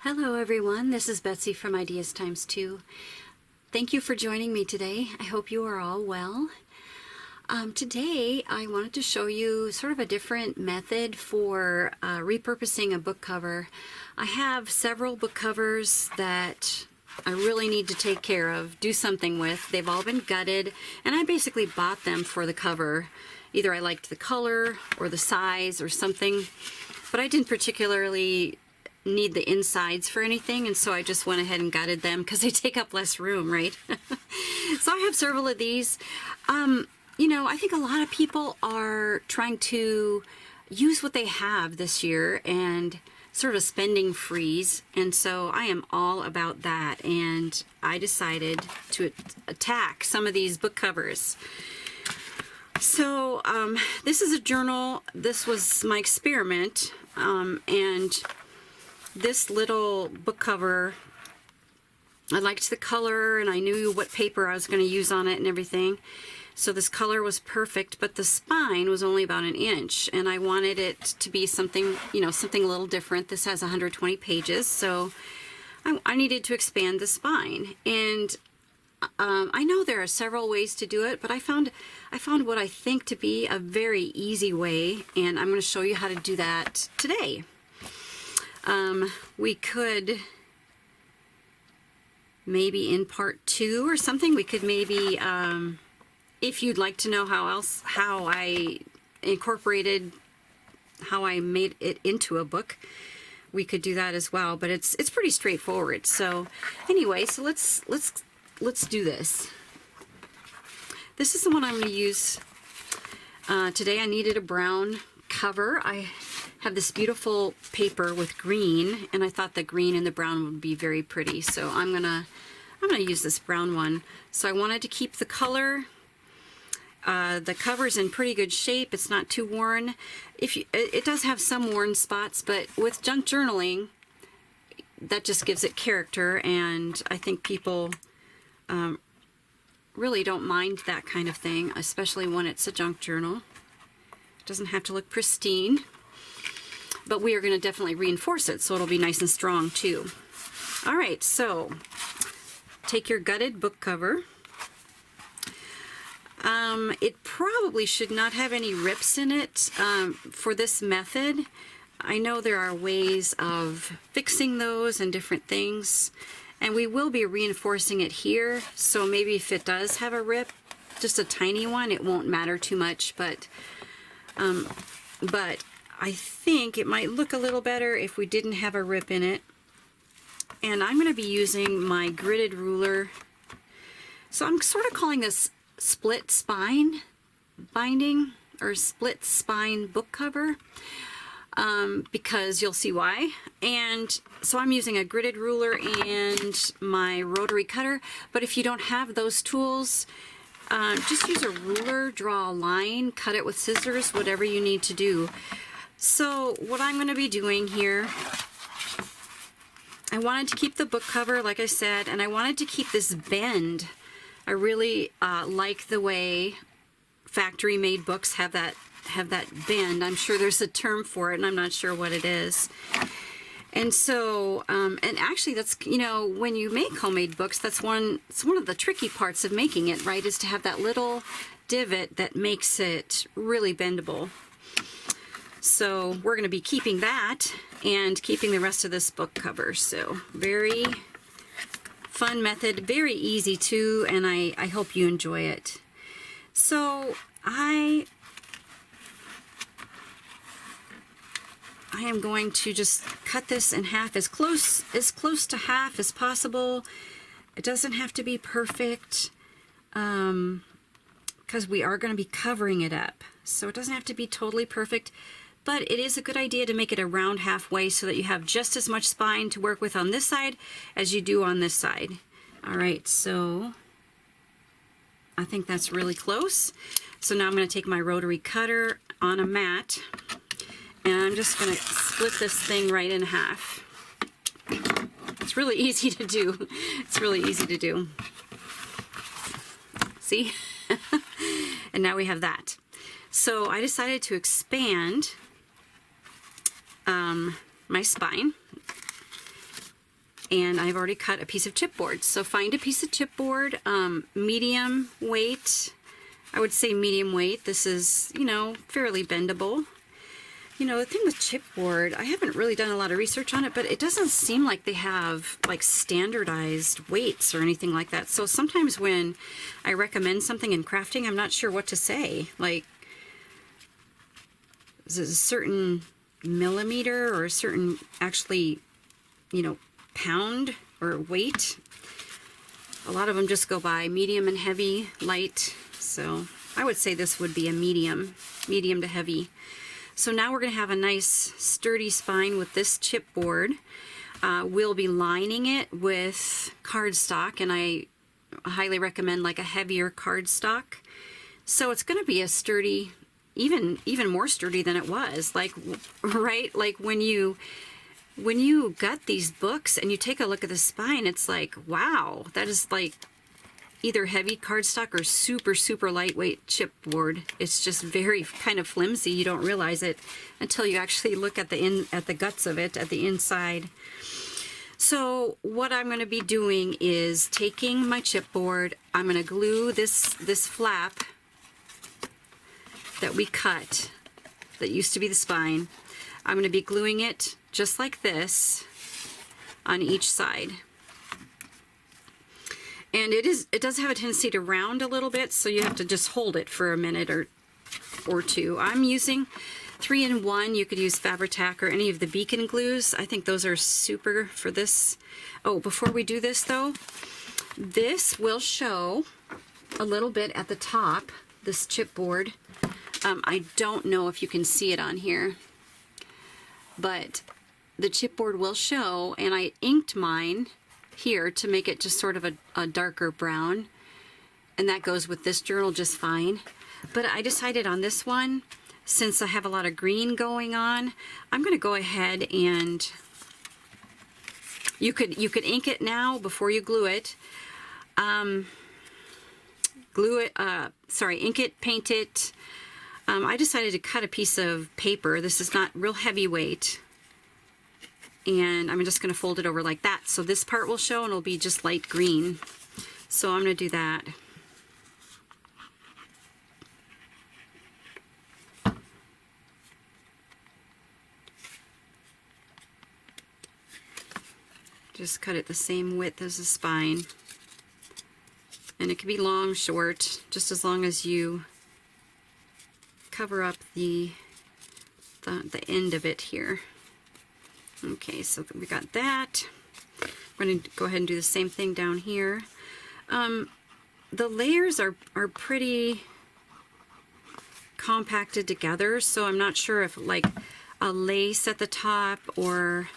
Hello everyone, this is Betsy from Ideas Times 2. Thank you for joining me today. I hope you are all well. Today I wanted to show you sort of a different method for repurposing a book cover. I have several book covers that I really need to take care of, do something with. They've all been gutted, and I basically bought them for the cover. Either I liked the color or the size or something, but I didn't particularly need the insides for anything, and so I just went ahead and gutted them because they take up less room, right? So I have several of these. You know, I think a lot of people are trying to use what they have this year and sort of a spending freeze, and so I am all about that, and I decided to attack some of these book covers. So this is a journal. This was my experiment, and this little book cover, I liked the color and I knew what paper I was going to use on it and everything. So this color was perfect, but the spine was only about 1 inch, and I wanted it to be something, you know, something a little different. This has 120 pages, so I needed to expand the spine. And I know there are several ways to do it, but I found what I think to be a very easy way, and I'm going to show you how to do that today. We could maybe in part 2 or something, we could maybe, if you'd like to know how I incorporated, how I made it into a book, we could do that as well, but it's pretty straightforward. So anyway, so let's do this. This is the one I'm going to use today. I needed a brown cover. I have this beautiful paper with green, and I thought the green and the brown would be very pretty, so I'm gonna use this brown one. So I wanted to keep the color. The cover's in pretty good shape. It's not too worn. It does have some worn spots, but with junk journaling, that just gives it character, and I think people really don't mind that kind of thing, especially when it's a junk journal. It doesn't have to look pristine, but we are going to definitely reinforce it so it'll be nice and strong too. All right, so take your gutted book cover. It probably should not have any rips in it for this method. I know there are ways of fixing those and different things, and we will be reinforcing it here, so maybe if it does have a rip, just a tiny one, it won't matter too much, but I think it might look a little better if we didn't have a rip in it. And I'm going to be using my gridded ruler. So I'm sort of calling this split spine binding, or split spine book cover, because you'll see why. And so I'm using a gridded ruler and my rotary cutter, but if you don't have those tools, just use a ruler, draw a line, cut it with scissors, whatever you need to do. So what I'm going to be doing here, I wanted to keep the book cover, like I said, and I wanted to keep this bend. I really like the way factory-made books have that bend. I'm sure there's a term for it, and I'm not sure what it is. And so, and actually that's, you know, when you make homemade books, it's one of the tricky parts of making it, right, is to have that little divot that makes it really bendable. So we're going to be keeping that and keeping the rest of this book cover. So very fun method, very easy too, and I hope you enjoy it. So I am going to just cut this in half, as close to half as possible. It doesn't have to be perfect, because we are going to be covering it up. So it doesn't have to be totally perfect, but it is a good idea to make it around halfway so that you have just as much spine to work with on this side as you do on this side. All right, so I think that's really close. So now I'm going to take my rotary cutter on a mat, and I'm just going to split this thing right in half. It's really easy to do. It's really easy to do. See? And now we have that. So I decided to expand my spine. and I've already cut a piece of chipboard. So find a piece of chipboard, medium weight. I would say medium weight. This is, you know, fairly bendable. You know, the thing with chipboard, I haven't really done a lot of research on it, but it doesn't seem like they have like standardized weights or anything like that. So sometimes when I recommend something in crafting, I'm not sure what to say. Like, is it a certain millimeter or a certain actually, you know, pound or weight? A lot of them just go by medium and heavy, light. So I would say this would be a medium to heavy. So now we're going to have a nice sturdy spine with this chipboard. We'll be lining it with cardstock, and I highly recommend like a heavier cardstock. So it's going to be a sturdy, even more sturdy than it was. Like, right? Like when you gut these books and you take a look at the spine, it's like, wow, that is like either heavy cardstock or super lightweight chipboard. It's just very kind of flimsy. You don't realize it until you actually look at the guts of it, at the inside. So what I'm going to be doing is taking my chipboard. I'm going to glue this flap that we cut, that used to be the spine. I'm going to be gluing it just like this on each side. And it does have a tendency to round a little bit, so you have to just hold it for a minute or two. I'm using 3-in-1. You could use Fabri-Tac or any of the beacon glues. I think those are super for this. Oh, before we do this though, this will show a little bit at the top, this chipboard. I don't know if you can see it on here, but the chipboard will show, and I inked mine here to make it just sort of a darker brown, and that goes with this journal just fine. But I decided on this one, since I have a lot of green going on, I'm going to go ahead and you could ink it now before you glue it. Ink it, paint it. I decided to cut a piece of paper. This is not real heavyweight. And I'm just going to fold it over like that. So this part will show, and it'll be just light green. So I'm going to do that. Just cut it the same width as the spine. And it can be long, short, just as long as you cover up the end of it here. Okay, so we got that. We're going to go ahead and do the same thing down here. The layers are pretty compacted together, so I'm not sure if like a lace at the top or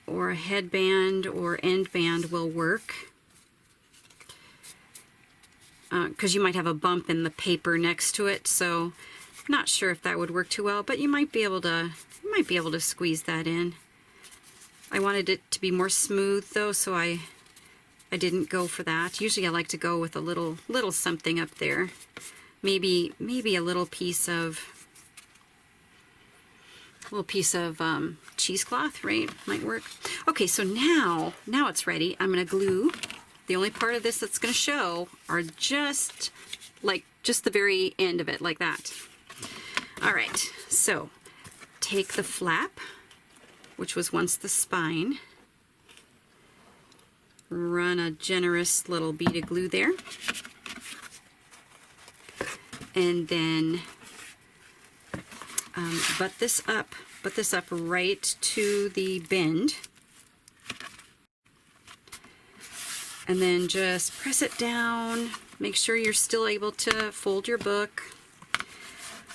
a headband or end band will work. Because you might have a bump in the paper next to it, so I'm not sure if that would work too well, but you might be able to squeeze that in. I wanted it to be more smooth though, so I didn't go for that. Usually I like to go with a little something up there. Maybe a little piece of cheesecloth, right? Might work. Okay, so now it's ready. I'm gonna glue. The only part of this that's gonna show are just the very end of it, like that. All right, so take the flap, which was once the spine, run a generous little bead of glue there, and then butt this up right to the bend, and then just press it down. Make sure you're still able to fold your book.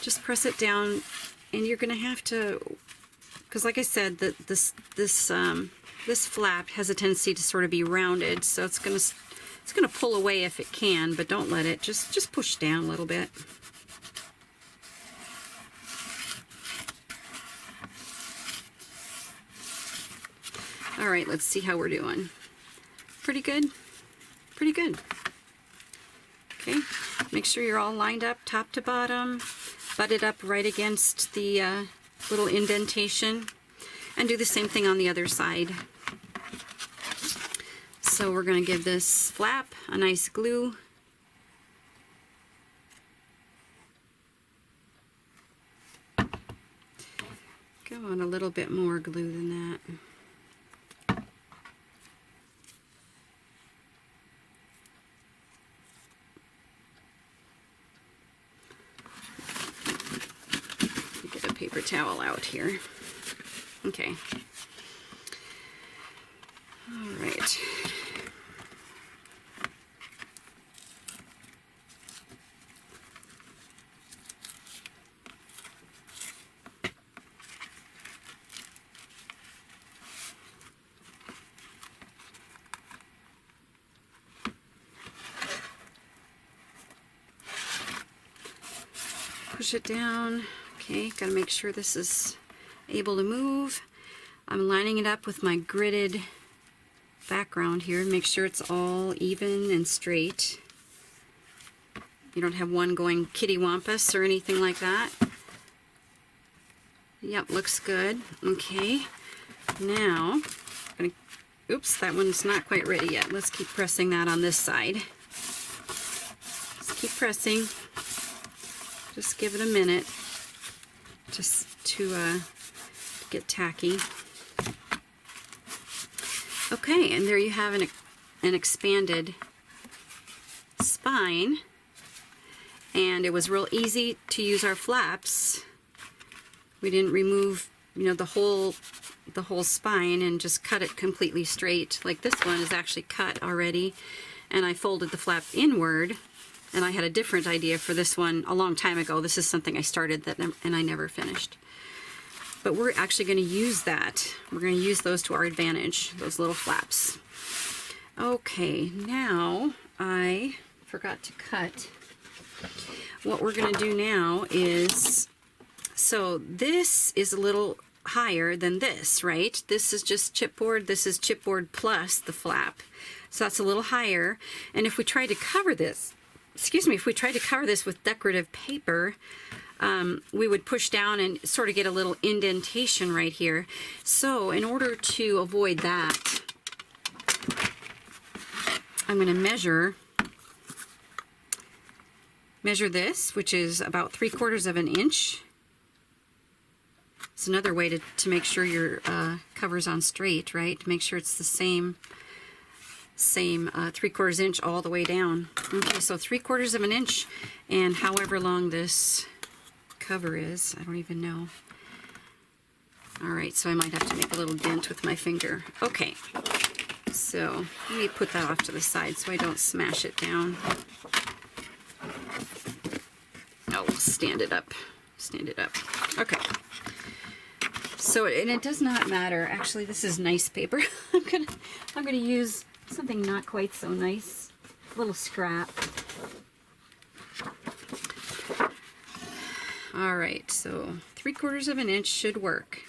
Just press it down, and you're going to have to, because like I said, this flap has a tendency to sort of be rounded, so it's going to pull away if it can, but don't let it. Just push down a little bit. All right, let's see how we're doing. Pretty good. Pretty good. Okay, make sure you're all lined up top to bottom. Butt it up right against the little indentation, and do the same thing on the other side. So we're going to give this flap a nice glue. Go on a little bit more glue than that. Get a paper towel out here. Okay. All right. Push it down. Okay, gotta make sure this is able to move. I'm lining it up with my gridded background here. Make sure it's all even and straight. You don't have one going kittywampus or anything like that. Yep, looks good. Okay, now, oops, that one's not quite ready yet. Let's keep pressing that on this side. Just keep pressing. Just give it a minute just to get tacky. Okay, and there you have an expanded spine, and it was real easy to use our flaps. We didn't remove, you know, the whole spine and just cut it completely straight. Like this one is actually cut already, and I folded the flap inward. And I had a different idea for this one a long time ago. This is something I started and I never finished. But we're actually going to use that. We're going to use those to our advantage, those little flaps. Okay, now I forgot to cut. What we're going to do now is, so this is a little higher than this, right? This is just chipboard. This is chipboard plus the flap. So that's a little higher. And if we try to cover this, if we tried to cover this with decorative paper, we would push down and sort of get a little indentation right here. So in order to avoid that, I'm going to measure this, which is about 3/4 of an inch. It's another way to make sure your cover's on straight, right? To make sure it's the same 3/4 inch all the way down. Okay, so 3/4 of an inch, and however long this cover is, I don't even know. All right, so I might have to make a little dent with my finger. Okay, so let me put that off to the side so I don't smash it down. Oh, stand it up. Stand it up. Okay. So, and it does not matter. Actually, this is nice paper. I'm gonna use something not quite so nice, a little scrap. All right, so 3/4 of an inch should work.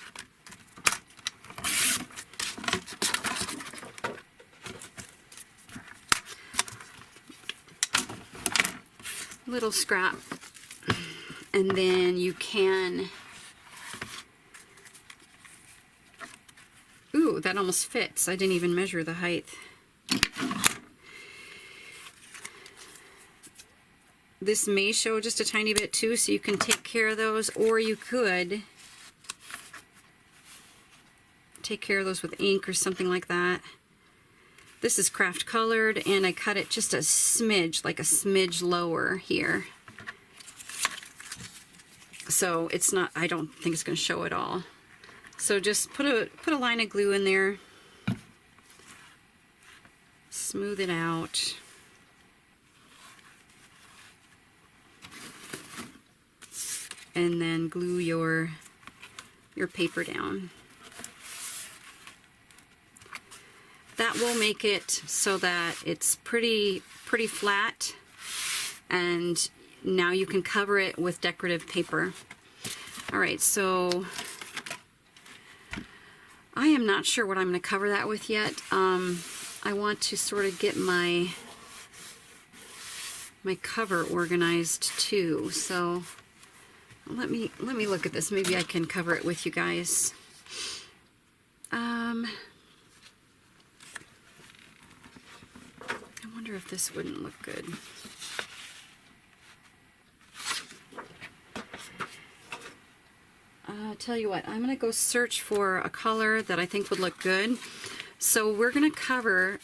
Little scrap, and then you can. Ooh, that almost fits. I didn't even measure the height. This may show just a tiny bit too, so you can take care of those, or you could take care of those with ink or something like that. This is craft colored, and I cut it just a smidge, like a smidge lower here. So it's not, I don't think it's going to show at all. So just put a line of glue in there, smooth it out. And then glue your paper down. That will make it so that it's pretty flat, and now you can cover it with decorative paper. All right, so I am not sure what I'm going to cover that with yet. I want to sort of get my cover organized too. So let me look at this. Maybe I can cover it with you guys. wonder if this wouldn't look good. I'll tell you what, I'm going to go search for a color that I think would look good. So we're going to cover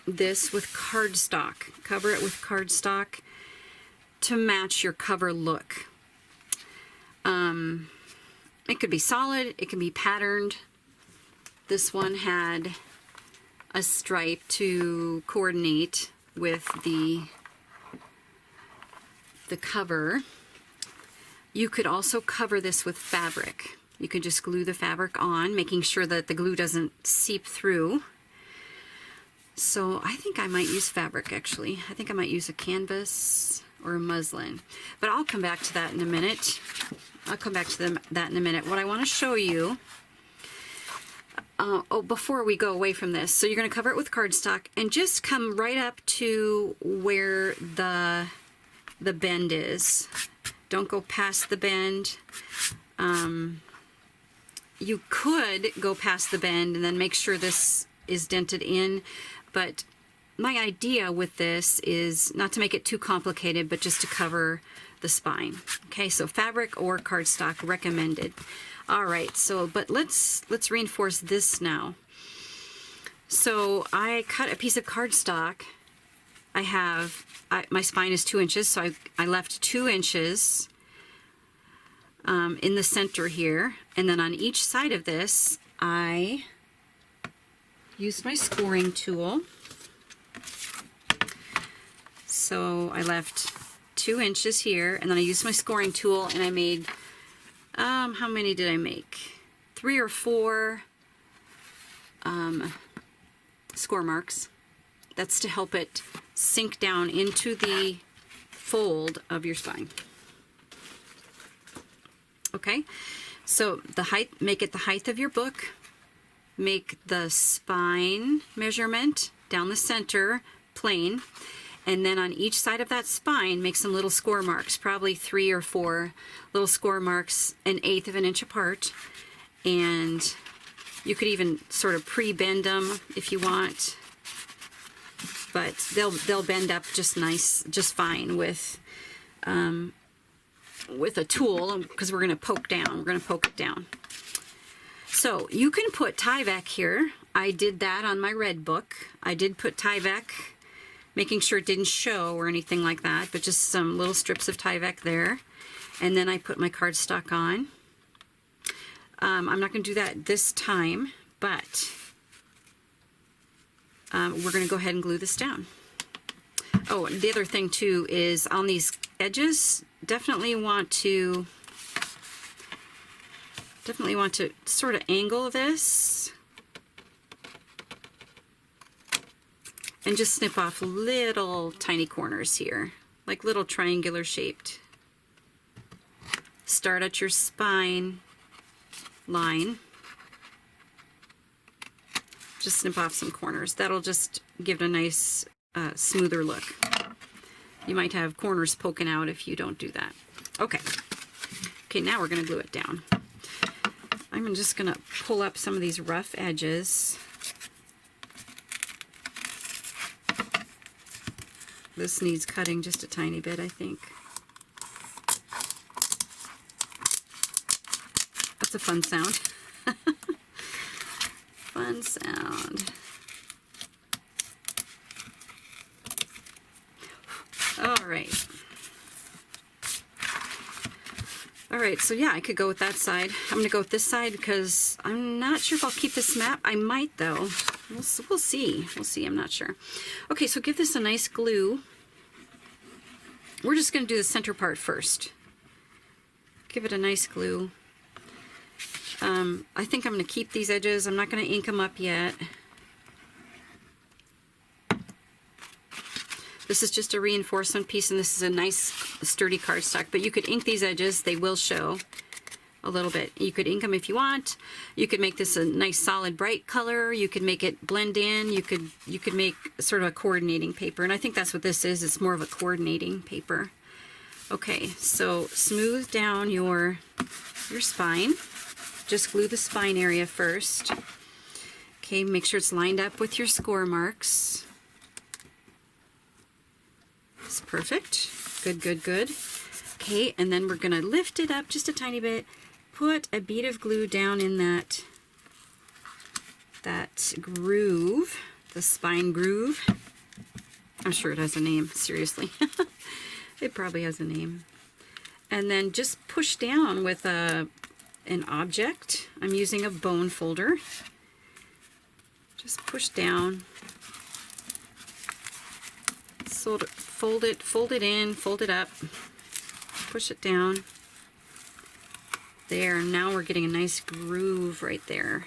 this with cardstock. Cover it with cardstock to match your cover look. It could be solid, it can be patterned. This one had a stripe to coordinate with the cover. You could also cover this with fabric. You could just glue the fabric on, making sure that the glue doesn't seep through. So I think I might use fabric, actually. I think I might use a canvas or a muslin. But I'll come back to that in a minute. That in a minute. What I want to show you, before we go away from this, so you're going to cover it with cardstock and just come right up to where the bend is. Don't go past the bend. You could go past the bend and then make sure this is dented in, but my idea with this is not to make it too complicated, but just to cover the spine. Okay, so fabric or cardstock recommended. All right, so but let's reinforce this now. So I cut a piece of cardstock. My spine is 2 inches, so I left 2 inches in the center here, and then on each side of this I used my scoring tool. So I left 2 inches here, and then I used my scoring tool, and I made, how many did I make? 3 or 4 score marks. That's to help it sink down into the fold of your spine. Okay, so the height, make it the height of your book. Make the spine measurement down the center plain, and then on each side of that spine make some little score marks, probably 3 or 4 little score marks 1/8 of an inch apart. And you could even sort of pre-bend them if you want, but they'll bend up just fine with a tool, because we're going to poke down. We're going to poke it down. So you can put Tyvek here. I did that on my red book. I did put Tyvek, making sure it didn't show or anything like that, but just some little strips of Tyvek there. And then I put my cardstock on. I'm not going to do that this time, but we're going to go ahead and glue this down. Oh, the other thing too is on these edges, definitely want to sort of angle this and just snip off little tiny corners here, like little triangular shaped. Start at your spine line. Just snip off some corners. That'll just give it a nice smoother look. You might have corners poking out if you don't do that. Okay. Okay, now we're going to glue it down. I'm just going to pull up some of these rough edges. This needs cutting just a tiny bit, I think. That's a fun sound. Fun sound. All right. All right, so yeah, I could go with that side. I'm going to go with this side because I'm not sure if I'll keep this map. I might, though. We'll see. We'll see. I'm not sure. Okay, so give this a nice glue. We're just going to do the center part first. Give it a nice glue. I think I'm going to keep these edges. I'm not going to ink them up yet. This is just a reinforcement piece, and this is a nice sturdy cardstock, but you could ink these edges. They will show a little bit. You could ink them if you want. You could make this a nice solid bright color. You could make it blend in. You could make sort of a coordinating paper, and I think that's what this is. It's more of a coordinating paper. Okay, so smooth down your spine. Just glue the spine area first. Okay, make sure it's lined up with your score marks. It's perfect. Good, good, good. Okay, and then we're gonna lift it up just a tiny bit, put a bead of glue down in that groove, the spine groove. I'm sure it has a name, seriously. It probably has a name. And then just push down with an object. I'm using a bone folder. Just push down. Fold it in, fold it up, push it down. There, now we're getting a nice groove right there.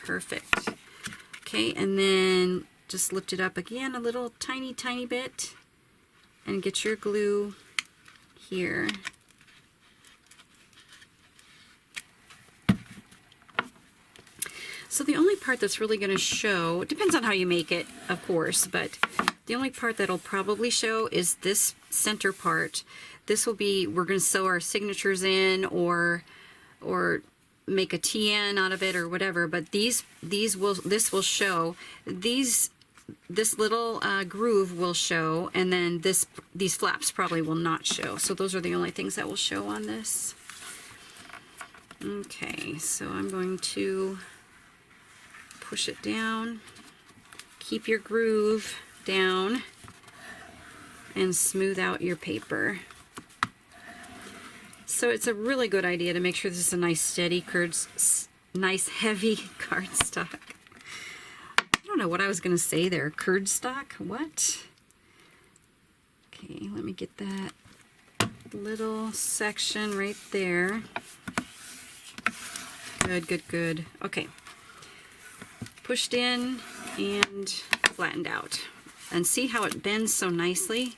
Perfect. Okay, and then just lift it up again a little tiny bit and get your glue here. So the only part that's really going to show, it depends on how you make it, of course, but the only part that'll probably show is this center part. This will be, we're going to sew our signatures in or make a TN out of it or whatever, but this will show. This little groove will show, and then these flaps probably will not show. So those are the only things that will show on this. Okay, so I'm going to push it down, keep your groove down, and smooth out your paper. So it's a really good idea to make sure this is a nice steady, nice heavy cardstock. I don't know what I was going to say there. Cardstock? What? Okay, let me get that little section right there. Good, good, good. Okay. Pushed in and flattened out. And see how it bends so nicely?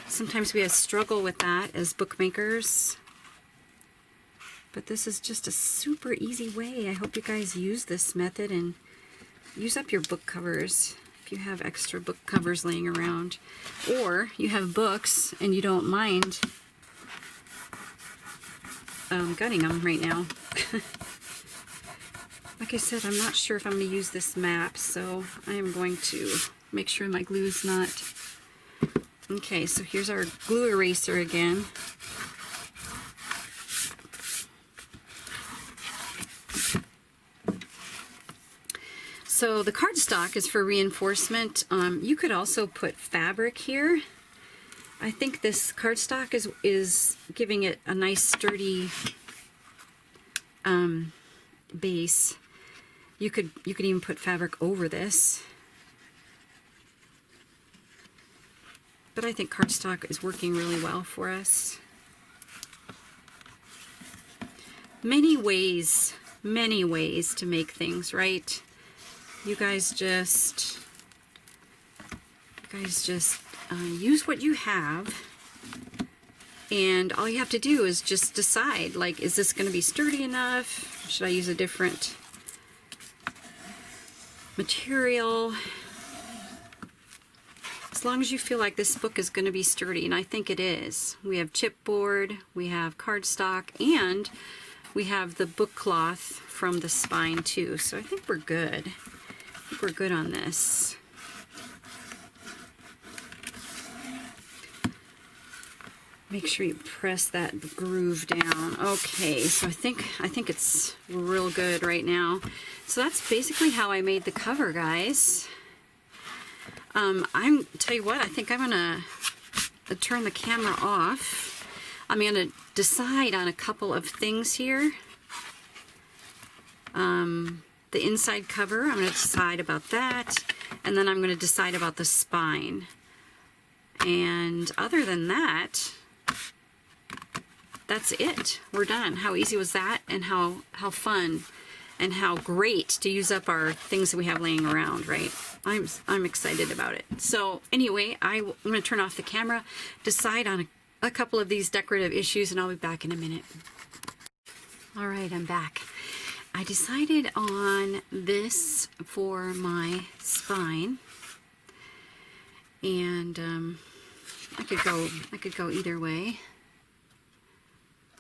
Sometimes we have struggle with that as bookmakers. But this is just a super easy way. I hope you guys use this method and use up your book covers if you have extra book covers laying around. Or you have books and you don't mind gutting them right now. Like I said, I'm not sure if I'm going to use this map, so I am going to make sure my glue is not... Okay, so here's our glue eraser again. So the cardstock is for reinforcement. You could also put fabric here. I think this cardstock is giving it a nice sturdy base. You could even put fabric over this. But I think cardstock is working really well for us. Many ways to make things, right? You guys just use what you have, and all you have to do is just decide, like, is this going to be sturdy enough? Should I use a different material? As long as you feel like this book is going to be sturdy, and I think it is. We have chipboard, we have cardstock, and we have the book cloth from the spine too. So I think we're good. I think we're good on this. Make sure you press that groove down. Okay, so I think it's real good right now. So that's basically how I made the cover, guys. Tell you what, I think I'm gonna turn the camera off. I'm gonna decide on a couple of things here. The inside cover, I'm gonna decide about that, and then I'm gonna decide about the spine. And other than that, that's it. We're done. How easy was that, and how fun and how great to use up our things that we have laying around, right? I'm excited about it. So anyway, I'm going to turn off the camera, decide on a couple of these decorative issues, and I'll be back in a minute. All right, I'm back. I decided on this for my spine, and I could go either way.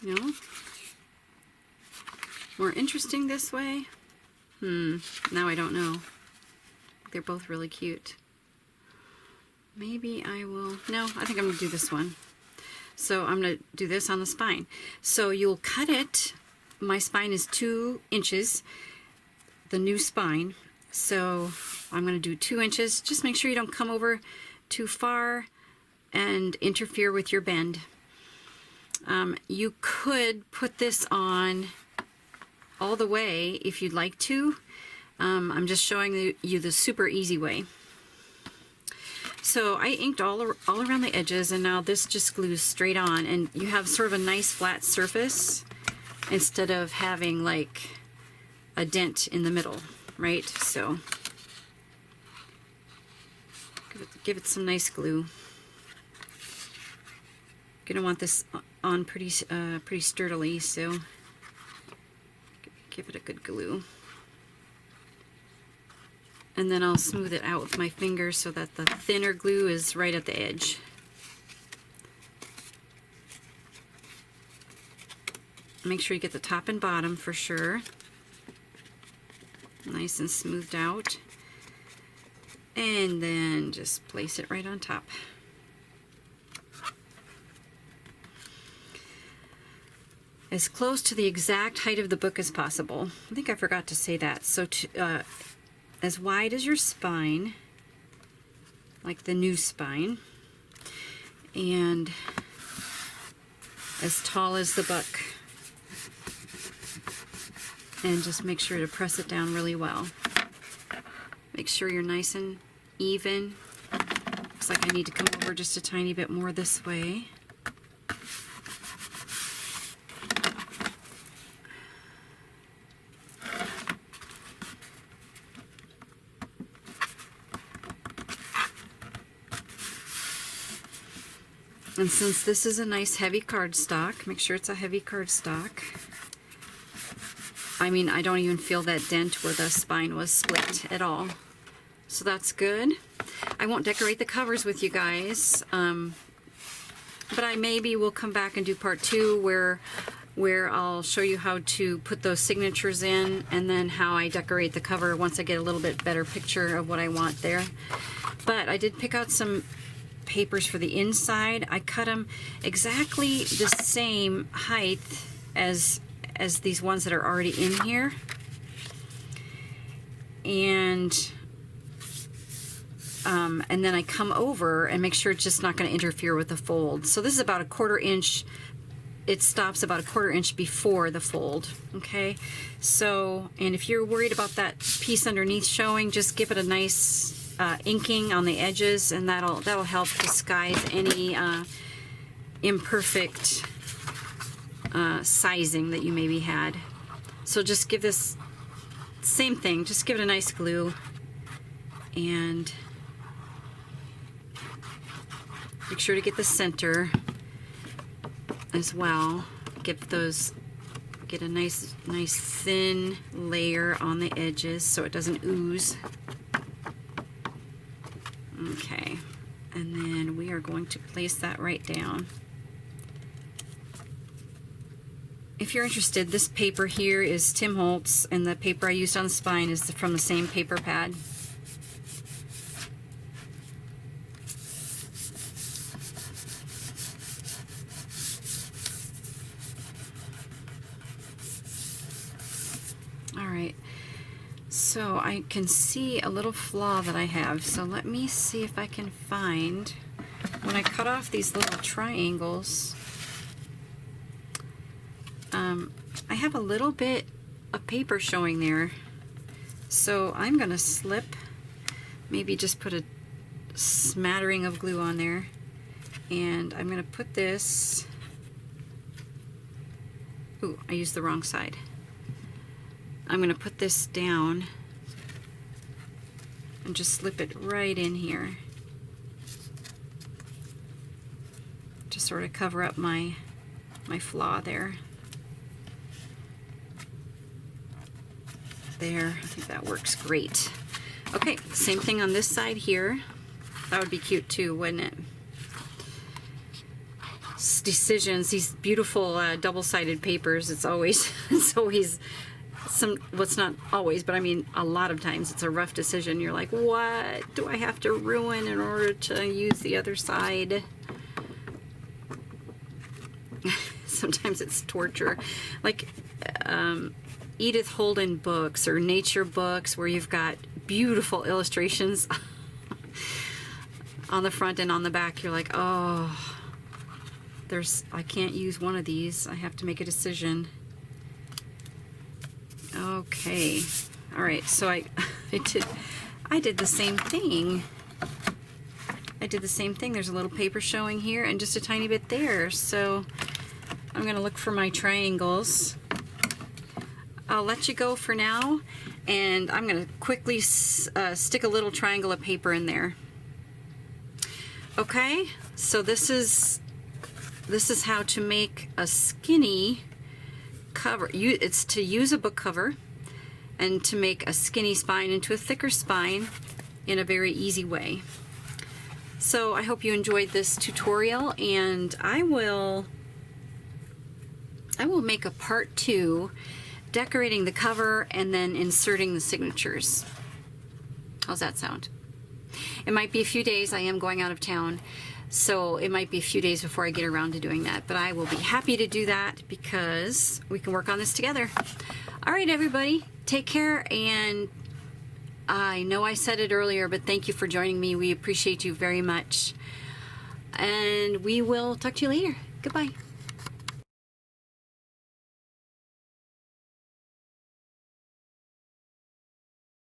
You know, more interesting this way. Now I don't know. They're both really cute. maybe I will, no, I think I'm going to do this one. So I'm going to do this on the spine. So you'll cut it. My spine is 2 inches, the new spine. So I'm going to do 2 inches. Just make sure you don't come over too far and interfere with your bend. You could put this on all the way if you'd like to. I'm just showing you the super easy way. So I inked all around the edges, and now this just glues straight on, and you have sort of a nice flat surface instead of having like a dent in the middle, right? So give it some nice glue. Gonna want this on pretty sturdily, so give it a good glue. And then I'll smooth it out with my fingers so that the thinner glue is right at the edge. Make sure you get the top and bottom for sure. Nice and smoothed out. And then just place it right on top. As close to the exact height of the book as possible. I think I forgot to say that. So as wide as your spine, like the new spine, and as tall as the book. And just make sure to press it down really well. Make sure you're nice and even. Looks like I need to come over just a tiny bit more this way. And since this is a nice heavy cardstock, make sure it's a heavy cardstock. I mean, I don't even feel that dent where the spine was split at all. So that's good. I won't decorate the covers with you guys, but I maybe will come back and do part 2 where I'll show you how to put those signatures in, and then how I decorate the cover once I get a little bit better picture of what I want there. But I did pick out some papers for the inside. I cut them exactly the same height as these ones that are already in here, and then I come over and make sure it's just not going to interfere with the fold. So this is about a 1/4 inch. It stops about a 1/4 inch before the fold. Okay, so, and if you're worried about that piece underneath showing, just give it a nice inking on the edges, and that'll help disguise any imperfect sizing that you maybe had. So just give this same thing, just give it a nice glue, and make sure to get the center as well. Get a nice thin layer on the edges so it doesn't ooze. Okay, and then we are going to place that right down. If you're interested, this paper here is Tim Holtz, and the paper I used on the spine is from the same paper pad. Alright, so I can see a little flaw that I have, so let me see if I can find, when I cut off these little triangles, I have a little bit of paper showing there, so I'm going to slip, maybe just put a smattering of glue on there, and I'm going to put this, ooh, I used the wrong side. I'm going to put this down and just slip it right in here to sort of cover up my flaw there. There, I think that works great. Okay, same thing on this side here. That would be cute too, wouldn't it? Decisions, these beautiful double-sided papers. It's always well, it's not always, but I mean a lot of times it's a rough decision. You're like, what do I have to ruin in order to use the other side? Sometimes it's torture. Like Edith Holden books or nature books where you've got beautiful illustrations on the front and on the back. You're like, oh, I can't use one of these. I have to make a decision. Okay. All right. So I did the same thing. I did the same thing. There's a little paper showing here and just a tiny bit there. So I'm going to look for my triangles. I'll let you go for now, and I'm going to quickly stick a little triangle of paper in there. Okay, so this is how to make a skinny cover. It's to use a book cover and to make a skinny spine into a thicker spine in a very easy way. So I hope you enjoyed this tutorial, and I will make a part 2, decorating the cover and then inserting the signatures. How's that sound? It might be a few days. I am going out of town, so it might be a few days before I get around to doing that, but I will be happy to do that because we can work on this together. All right, everybody, take care, and I know I said it earlier, but thank you for joining me. We appreciate you very much, and we will talk to you later. Goodbye.